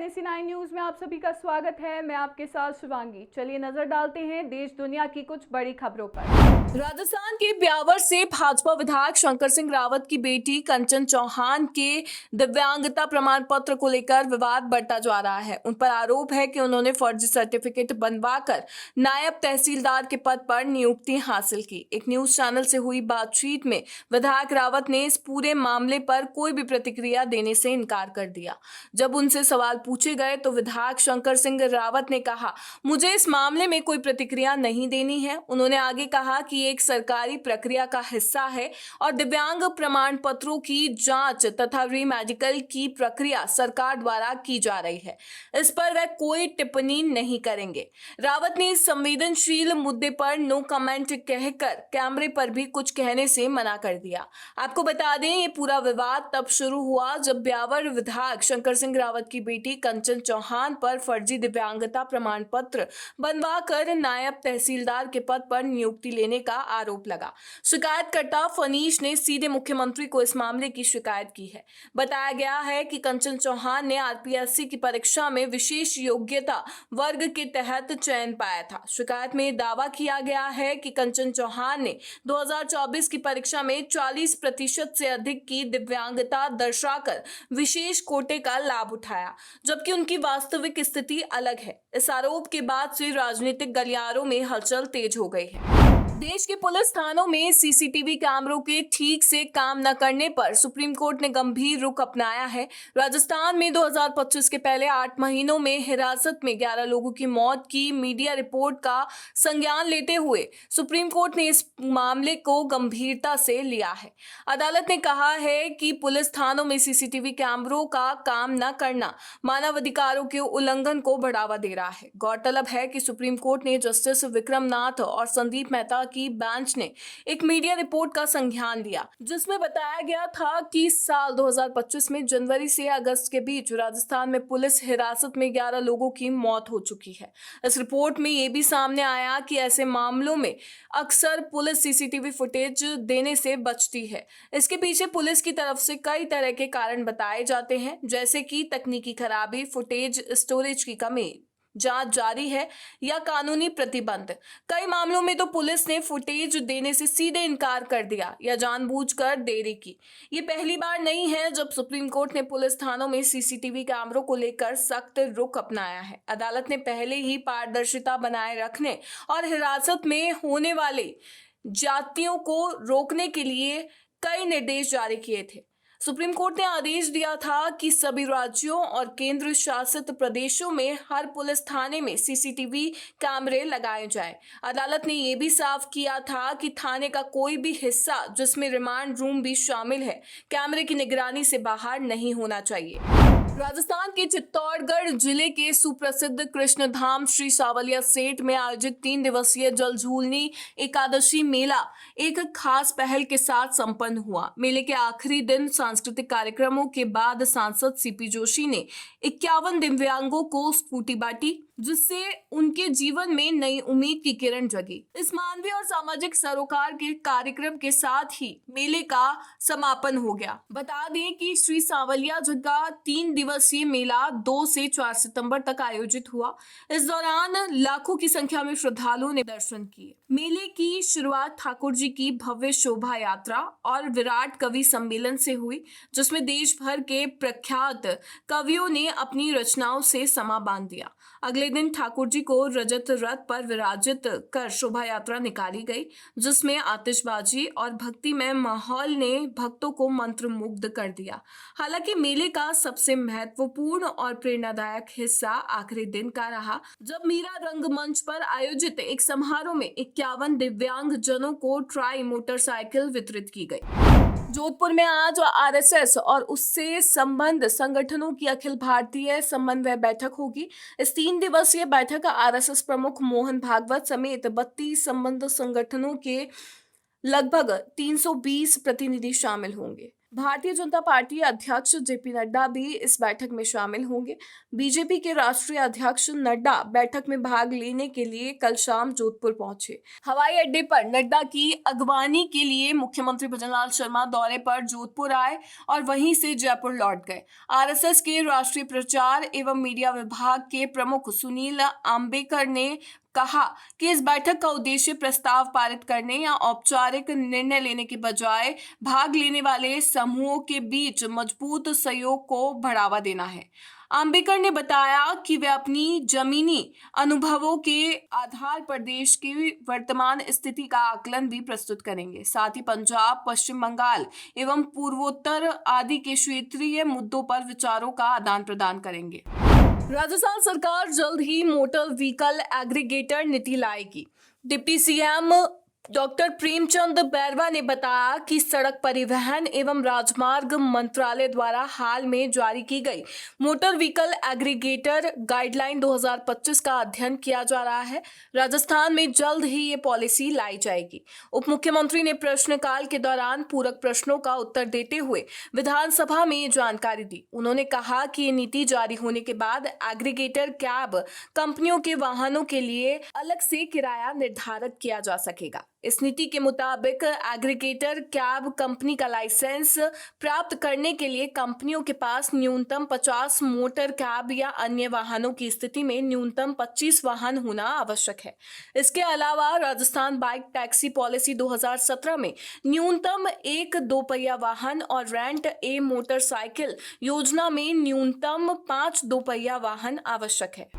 NAC9 news में आप सभी का स्वागत है। मैं आपके साथ शिवांगी। चलिए नजर डालते हैं देश दुनिया की कुछ बड़ी खबरों पर। राजस्थान के ब्यावर से भाजपा विधायक शंकर सिंह रावत की बेटी कंचन चौहान के दिव्यांगता प्रमाण पत्र को लेकर विवाद बढ़ता जा रहा है। उन पर आरोप है कि उन्होंने फर्जी सर्टिफिकेट बनवाकर नायब तहसीलदार के पद पर नियुक्ति हासिल की। एक न्यूज चैनल से हुई बातचीत में विधायक रावत ने इस पूरे मामले पर कोई भी प्रतिक्रिया देने से इनकार कर दिया। जब उनसे सवाल पूछे गए तो विधायक शंकर सिंह रावत ने कहा, मुझे इस मामले में कोई प्रतिक्रिया नहीं देनी है। उन्होंने आगे कहा कि ये एक सरकारी प्रक्रिया का हिस्सा है और दिव्यांग प्रमाण पत्रों की जांच तथा रीमेडिकल की प्रक्रिया सरकार द्वारा की जा रही है। इस पर वह कोई टिप्पणी नहीं करेंगे। रावत ने इस संवेदनशील मुद्दे पर नो कमेंट कहकर कैमरे पर भी कुछ कहने से मना कर दिया। आपको बता दें, ये पूरा विवाद तब शुरू हुआ जब ब्यावर विधायक शंकर सिंह रावत की बेटी कंचन चौहान पर फर्जी दिव्यांगता प्रमाण पत्र बनवाकर नायब तहसीलदार के पद पर नियुक्ति लेने का आरोप लगा। शिकायतकर्ता फनीश ने सीधे मुख्यमंत्री को इस मामले की शिकायत की है। बताया गया है कि कंचन चौहान ने आरपीएससी की परीक्षा में विशेष योग्यता वर्ग के तहत चयन पाया था। शिकायत में दावा किया गया है कि कंचन चौहान ने 2024 की परीक्षा में 40% से अधिक की दिव्यांगता दर्शाकर विशेष कोटे का लाभ उठाया, जबकि उनकी वास्तविक स्थिति अलग है। इस आरोप के बाद से राजनीतिक गलियारों में हलचल तेज हो गई है। देश के पुलिस थानों में सीसीटीवी कैमरों के ठीक से काम न करने पर सुप्रीम कोर्ट ने गंभीर रुख अपनाया है। राजस्थान में 2025 के पहले 8 महीनों में हिरासत में 11 लोगों की मौत की मीडिया रिपोर्ट का संज्ञान लेते हुए सुप्रीम कोर्ट ने इस मामले को गंभीरता से लिया है। अदालत ने कहा है कि पुलिस थानों में सीसीटीवी कैमरों का काम न करना मानवाधिकारों के उल्लंघन को बढ़ावा दे रहा है। गौरतलब है कि सुप्रीम कोर्ट ने जस्टिस विक्रम नाथ और संदीप मेहता की बेंच ने एक मीडिया रिपोर्ट का संज्ञान लिया, जिसमें बताया गया था कि साल 2025 में जनवरी से अगस्त के बीच राजस्थान में पुलिस हिरासत में 11 लोगों की मौत हो चुकी है। इस रिपोर्ट में यह भी सामने आया कि ऐसे मामलों में अक्सर पुलिस सीसीटीवी फुटेज देने से बचती है। इसके पीछे पुलिस की तरफ से कई तरह के कारण बताए जाते हैं, जैसे कि तकनीकी खराबी, फुटेज स्टोरेज की कमी, जांच जारी है या कानूनी प्रतिबंध। कई मामलों में तो पुलिस ने फुटेज देने से सीधे इनकार कर दिया या जानबूझकर देरी की। ये पहली बार नहीं है जब सुप्रीम कोर्ट ने पुलिस थानों में सीसीटीवी कैमरों को लेकर सख्त रुख अपनाया है। अदालत ने पहले ही पारदर्शिता बनाए रखने और हिरासत में होने वाले जातियों को रोकने के लिए कई निर्देश जारी किए थे। सुप्रीम कोर्ट ने आदेश दिया था कि सभी राज्यों और केंद्र शासित प्रदेशों में हर पुलिस थाने में सीसीटीवी कैमरे लगाए जाएं। अदालत ने यह भी साफ किया था कि थाने का कोई भी हिस्सा, जिसमें रिमांड रूम भी शामिल है, कैमरे की निगरानी से बाहर नहीं होना चाहिए। राजस्थान के चित्तौड़गढ़ जिले के सुप्रसिद्ध कृष्णधाम श्री सावलिया सेठ में आयोजित 3 दिवसीय जल झूलनी एकादशी मेला एक खास पहल के साथ संपन्न हुआ। मेले के आखिरी दिन सांस्कृतिक कार्यक्रमों के बाद सांसद सीपी जोशी ने 51 दिव्यांगों को स्कूटी बांटी, जिससे उनके जीवन में नई उम्मीद की किरण जगी। इस मानवीय और सामाजिक सरोकार के कार्यक्रम के साथ ही मेले का समापन हो गया। बता दें कि श्री सावलिया जी का 3 दिवसीय मेला 2 से 4 सितंबर तक आयोजित हुआ। इस दौरान लाखों की संख्या में श्रद्धालुओं ने दर्शन किए। मेले की शुरुआत ठाकुर जी की भव्य शोभा यात्रा और विराट कवि सम्मेलन से हुई, जिसमें देश भर के प्रख्यात कवियों ने अपनी रचनाओं से समा बांध दिया। अगले दिन ठाकुर जी को रजत रथ पर विराजित कर शोभा यात्रा निकाली गई, जिसमें आतिशबाजी और भक्तिमय माहौल ने भक्तों को मंत्रमुग्ध कर दिया। हालांकि मेले का सबसे महत्वपूर्ण और प्रेरणादायक हिस्सा आखिरी दिन का रहा, जब मीरा रंगमंच पर आयोजित एक समारोह में 51 दिव्यांग जनों को ट्राई मोटरसाइकिल वितरित की गई। जोधपुर में आज आरएसएस और उससे संबद्ध संगठनों की अखिल भारतीय समन्वय बैठक होगी। इस 3 दिवसीय बैठक आरएसएस प्रमुख मोहन भागवत समेत 32 संबद्ध संगठनों के लगभग 320 प्रतिनिधि शामिल होंगे। भारतीय जनता पार्टी अध्यक्ष जेपी नड्डा भी इस बैठक में शामिल होंगे। बीजेपी के राष्ट्रीय अध्यक्ष नड्डा बैठक में भाग लेने के लिए कल शाम जोधपुर पहुंचे। हवाई अड्डे पर नड्डा की अगवानी के लिए मुख्यमंत्री भजनलाल शर्मा दौरे पर जोधपुर आए और वहीं से जयपुर लौट गए। आरएसएस के राष्ट्रीय प्रचार एवं मीडिया विभाग के प्रमुख सुनील आम्बेकर ने कहा कि इस बैठक का उद्देश्य प्रस्ताव पारित करने या औपचारिक निर्णय लेने के बजाय भाग लेने वाले समूहों के बीच मजबूत सहयोग को बढ़ावा देना है। आम्बेकर ने बताया कि वे अपनी जमीनी अनुभवों के आधार पर देश की वर्तमान स्थिति का आकलन भी प्रस्तुत करेंगे। साथ ही पंजाब, पश्चिम बंगाल एवं पूर्वोत्तर आदि के क्षेत्रीय मुद्दों पर विचारों का आदान प्रदान करेंगे। राजस्थान सरकार जल्द ही मोटर व्हीकल एग्रीगेटर नीति लाएगी। Deputy CM doctor Premchand Bairwa ने बताया कि सड़क परिवहन एवं राजमार्ग मंत्रालय द्वारा हाल में जारी की गई मोटर व्हीकल एग्रीगेटर गाइडलाइन 2025 का अध्ययन किया जा रहा है। राजस्थान में जल्द ही ये पॉलिसी लाई जाएगी। उप मुख्यमंत्री ने प्रश्नकाल के दौरान पूरक प्रश्नों का उत्तर देते हुए विधानसभा में ये जानकारी दी। उन्होंने कहा कि ये नीति जारी होने के बाद एग्रीगेटर कैब कंपनियों के वाहनों के लिए अलग से किराया निर्धारित किया जा सकेगा। इस नीति के मुताबिक एग्रीगेटर कैब कंपनी का लाइसेंस प्राप्त करने के लिए कंपनियों के पास न्यूनतम 50 मोटर कैब या अन्य वाहनों की स्थिति में न्यूनतम 25 वाहन होना आवश्यक है। इसके अलावा राजस्थान बाइक टैक्सी पॉलिसी 2017 में न्यूनतम 1 दोपहिया वाहन और रेंट ए मोटरसाइकिल योजना में न्यूनतम 5 दोपहिया वाहन आवश्यक है।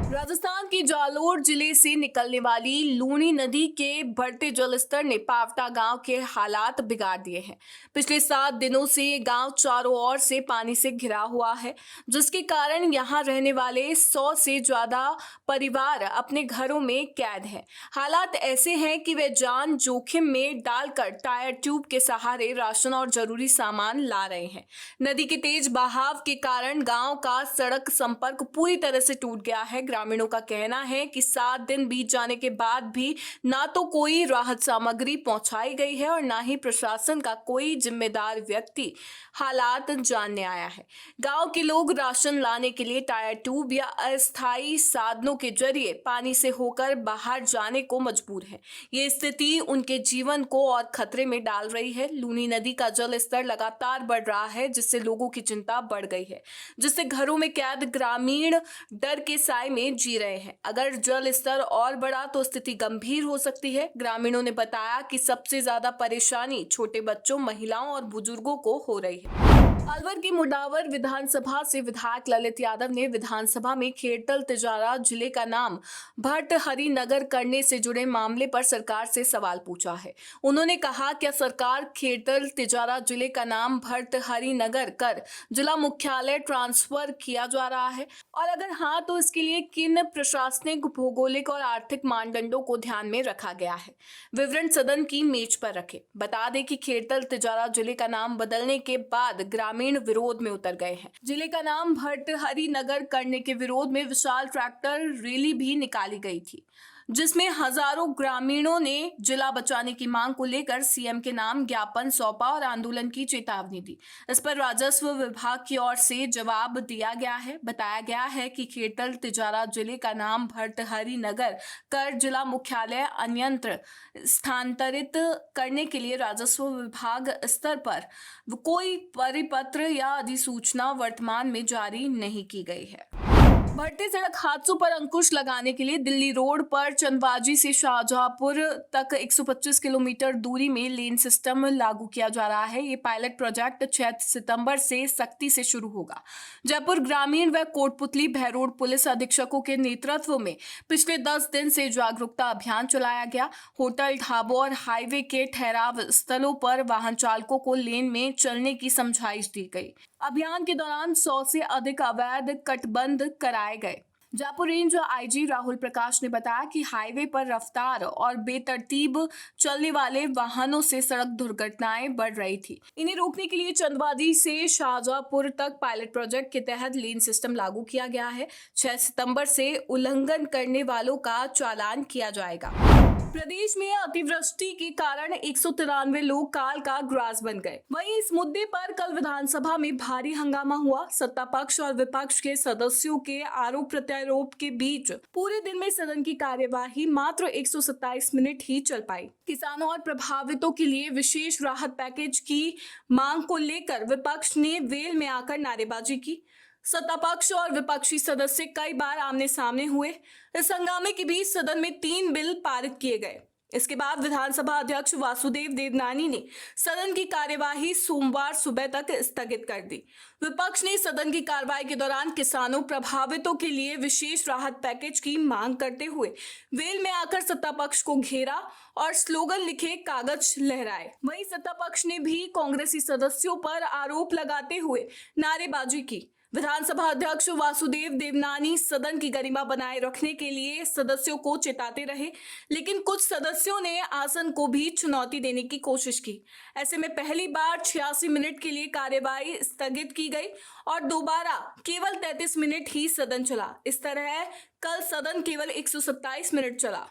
राजस्थान के जालोर जिले से निकलने वाली लूनी नदी के बढ़ते जलस्तर ने पावटा गांव के हालात बिगाड़ दिए हैं। पिछले 7 दिनों से ये गांव चारों ओर से पानी से घिरा हुआ है, जिसके कारण यहां रहने वाले 100 से ज्यादा परिवार अपने घरों में कैद हैं। हालात ऐसे हैं कि वे जान जोखिम में डालकर टायर ट्यूब के सहारे राशन और जरूरी सामान ला रहे हैं। नदी के तेज बहाव के कारण गांव का सड़क संपर्क पूरी तरह से टूट गया है। ग्रामीणों का कहना है कि 7 दिन बीत जाने के बाद भी ना तो कोई राहत सामग्री पहुंचाई गई है और ना ही प्रशासन का कोई जिम्मेदार व्यक्ति हालात जानने आया है। गांव के लोग राशन लाने के लिए टायर ट्यूब या अस्थायी साधनों के जरिए पानी से होकर बाहर जाने को मजबूर है। ये स्थिति उनके जीवन को और खतरे में डाल रही है। लूनी नदी का जल स्तर लगातार बढ़ रहा है, जिससे लोगों की चिंता बढ़ गई है, जिससे घरों में कैद ग्रामीण डर के साए में जी रहे हैं। अगर जल स्तर और बढ़ा तो स्थिति गंभीर हो सकती है। ग्रामीणों ने बताया कि सबसे ज्यादा परेशानी छोटे बच्चों, महिलाओं और बुजुर्गों को हो रही है। अलवर की मुडावर विधानसभा से विधायक ललित यादव ने विधानसभा में खेड़तल तिजारा जिले का नाम भट्टहरी नगर करने से जुड़े मामले पर सरकार से सवाल पूछा है। उन्होंने कहा, क्या सरकार खेड़तल तिजारा जिले का नाम भट्टहरी नगर कर जिला मुख्यालय ट्रांसफर किया जा रहा है, और अगर हाँ तो इसके लिए किन प्रशासनिक, भौगोलिक और आर्थिक मानदंडों को ध्यान में रखा गया है। विवरण सदन की मेज पर रखे। बता दें कि खेड़तल तिजारा जिले का नाम बदलने के बाद ग्रामीण विरोध में उतर गए हैं। जिले का नाम भट्टहरी नगर करने के विरोध में विशाल ट्रैक्टर रैली भी निकाली गई थी, जिसमें हजारों ग्रामीणों ने जिला बचाने की मांग को लेकर सीएम के नाम ज्ञापन सौंपा और आंदोलन की चेतावनी दी। इस पर राजस्व विभाग की ओर से जवाब दिया गया है। बताया गया है कि खेड़तल तिजारा जिले का नाम भट्टहरी नगर कर जिला मुख्यालय अन्यत्र स्थानांतरित करने के लिए राजस्व विभाग स्तर पर कोई परिपत्र या अधिसूचना वर्तमान में जारी नहीं की गई है। बढ़ते सड़क हादसों पर अंकुश लगाने के लिए दिल्ली रोड पर चंदबाजी से शाहजहांपुर तक 125 किलोमीटर दूरी में लेन सिस्टम लागू किया जा रहा है। ये पायलट प्रोजेक्ट 6 सितंबर से सख्ती से शुरू होगा। जयपुर ग्रामीण व कोटपुतली भैरोड पुलिस अधीक्षकों के नेतृत्व में पिछले 10 दिन से जागरूकता अभियान चलाया गया। होटल, ढाबों और हाईवे के ठहराव स्थलों पर वाहन चालकों को लेन में चलने की समझाइश दी गई। अभियान के दौरान 100 से अधिक अवैध कटबंध कराए गए। जयपुर रेंज आईजी राहुल प्रकाश ने बताया कि हाईवे पर रफ्तार और बेतरतीब चलने वाले वाहनों से सड़क दुर्घटनाएं बढ़ रही थी। इन्हें रोकने के लिए चंदबाजी से शाहजहांपुर तक पायलट प्रोजेक्ट के तहत लेन सिस्टम लागू किया गया है। 6 सितंबर से उल्लंघन करने वालों का चालान किया जाएगा। प्रदेश में अतिवृष्टि के कारण 193 लोग काल का ग्रास बन गए। वहीं इस मुद्दे पर कल विधानसभा में भारी हंगामा हुआ। सत्ता पक्ष और विपक्ष के सदस्यों के आरोप प्रत्यारोप के बीच पूरे दिन में सदन की कार्यवाही मात्र 127 मिनट ही चल पाई। किसानों और प्रभावितों के लिए विशेष राहत पैकेज की मांग को लेकर विपक्ष ने वेल में आकर नारेबाजी की। सत्ता पक्ष और विपक्षी सदस्य कई बार आमने सामने हुए। इस हंगामे के बीच सदन में 3 बिल पारित किए गए। इसके बाद विधानसभा अध्यक्ष वासुदेव देवनानी ने सदन की कार्यवाही सोमवार सुबह तक स्थगित कर दी। विपक्ष ने सदन की कार्रवाई के दौरान किसानों प्रभावितों के लिए विशेष राहत पैकेज की मांग करते हुए वेल में आकर सत्ता पक्ष को घेरा और स्लोगन लिखे कागज लहराए। वहीं सत्ता पक्ष ने भी कांग्रेसी सदस्यों पर आरोप लगाते हुए नारेबाजी की। विधानसभा अध्यक्ष वासुदेव देवनानी सदन की गरिमा बनाए रखने के लिए सदस्यों को चिताते रहे, लेकिन कुछ सदस्यों ने आसन को भी चुनौती देने की कोशिश की। ऐसे में पहली बार 86 मिनट के लिए कार्यवाही स्थगित की गई और दोबारा केवल 33 मिनट ही सदन चला। इस तरह कल सदन केवल 127 मिनट चला।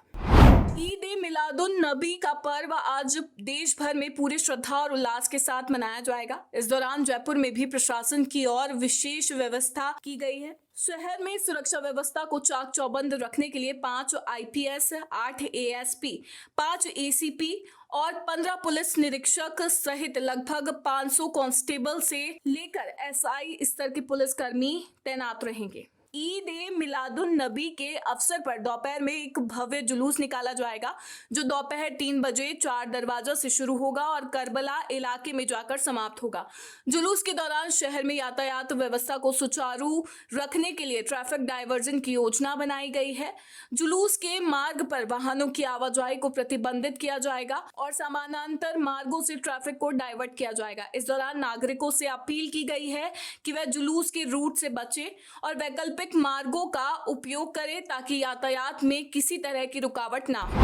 ईद ए मिलादुन नबी का पर्व आज देश भर में पूरे श्रद्धा और उल्लास के साथ मनाया जाएगा। इस दौरान जयपुर में भी प्रशासन की ओर विशेष व्यवस्था की गई है। शहर में सुरक्षा व्यवस्था को चाक चौबंद रखने के लिए 5 IPS, 8 ASP, 5 ACP और 15 पुलिस निरीक्षक सहित लगभग 500 कांस्टेबल से लेकर SI स्तर के पुलिसकर्मी तैनात रहेंगे। ईद ए मिलादुन नबी के अवसर पर दोपहर में एक भव्य जुलूस निकाला जाएगा, जो दोपहर 3 बजे 4 दरवाजा से शुरू होगा और करबला इलाके में जाकर समाप्त होगा। जुलूस के दौरान शहर में यातायात व्यवस्था को सुचारू रखने के लिए ट्रैफिक डायवर्जन की योजना बनाई गई है। जुलूस के मार्ग पर वाहनों की आवाजाही को प्रतिबंधित किया जाएगा और समानांतर मार्गों से ट्रैफिक को डाइवर्ट किया जाएगा। इस दौरान नागरिकों से अपील की गई है कि वह जुलूस के रूट से बचें और वैकल्पिक मार्गों का उपयोग करें ताकि यातायात में किसी तरह की रुकावट ना हो।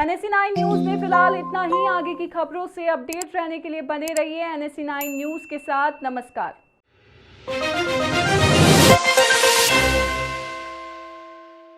NSE9 न्यूज में फिलहाल इतना ही। आगे की खबरों से अपडेट रहने के लिए बने रहिए NSE9 न्यूज के साथ। नमस्कार।